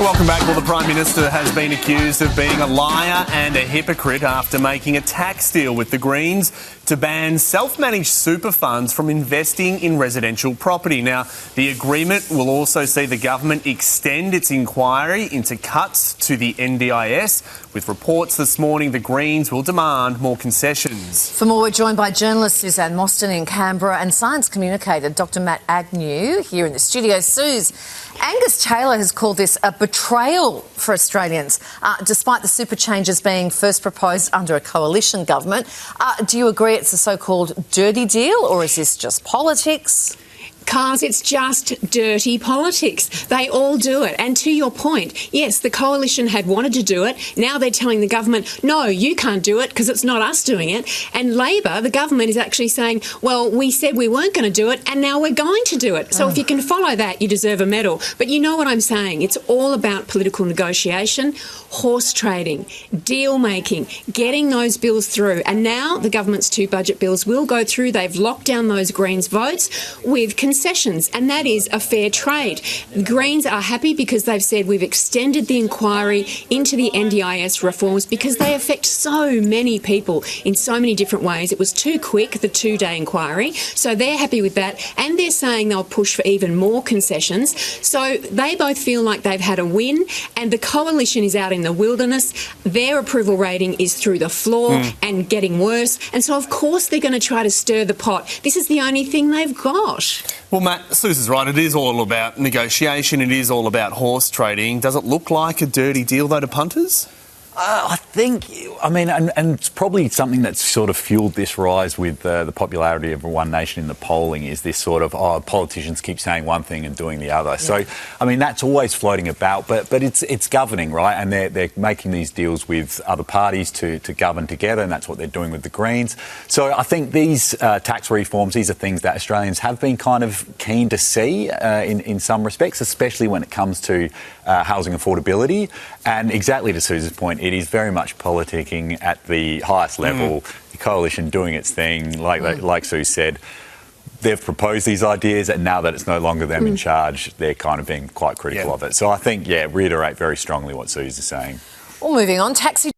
Welcome back. Well, the Prime Minister has been accused of being a liar and a hypocrite after making a tax deal with the Greens to ban self-managed super funds from investing in residential property. Now, the agreement will also see the government extend its inquiry into cuts to the NDIS, with reports this morning the Greens will demand more concessions. For more, we're joined by journalist Suzanne Mostyn in Canberra and science communicator Dr Matt Agnew here in the studio. Suze, Angus Taylor has called this a betrayal for Australians, despite the super changes being first proposed under a coalition government. Do you agree it's a so-called dirty deal, or is this just politics? Cars, it's just dirty politics. They all do it. And to your point, yes, the coalition had wanted to do it. Now they're telling the government, no, you can't do it because it's not us doing it. And Labor, the government, is actually saying, well, we said we weren't going to do it and now we're going to do it. So if you can follow that, you deserve a medal. But you know what I'm saying. It's all about political negotiation, horse trading, deal making, getting those bills through. And now the government's two budget bills will go through. They've locked down those Greens votes with concessions, and that is a fair trade. The Greens are happy because they've said we've extended the inquiry into the NDIS reforms because they affect so many people in so many different ways. It was too quick, the two-day inquiry, so they're happy with that, and they're saying they'll push for even more concessions. So they both feel like they've had a win, and the coalition is out in the wilderness. Their approval rating is through the floor and getting worse, and so of course they're going to try to stir the pot. This is the only thing they've got. Well, Matt, Suze is right. It is all about negotiation. It is all about horse trading. Does it look like a dirty deal, though, to punters? I think, and it's probably something that's sort of fueled this rise with the popularity of One Nation in the polling is this sort of, politicians keep saying one thing and doing the other. Yeah. So, that's always floating about, but it's governing, right? And they're making these deals with other parties to govern together, and that's what they're doing with the Greens. So I think these tax reforms, these are things that Australians have been kind of keen to see in some respects, especially when it comes to housing affordability. And exactly to Suze's point, it is very much politicking at the highest level, the coalition doing its thing, like Sue said. They've proposed these ideas, and now that it's no longer them in charge, they're kind of being quite critical of it. So I think, reiterate very strongly what Suze is saying. Well, moving on, taxi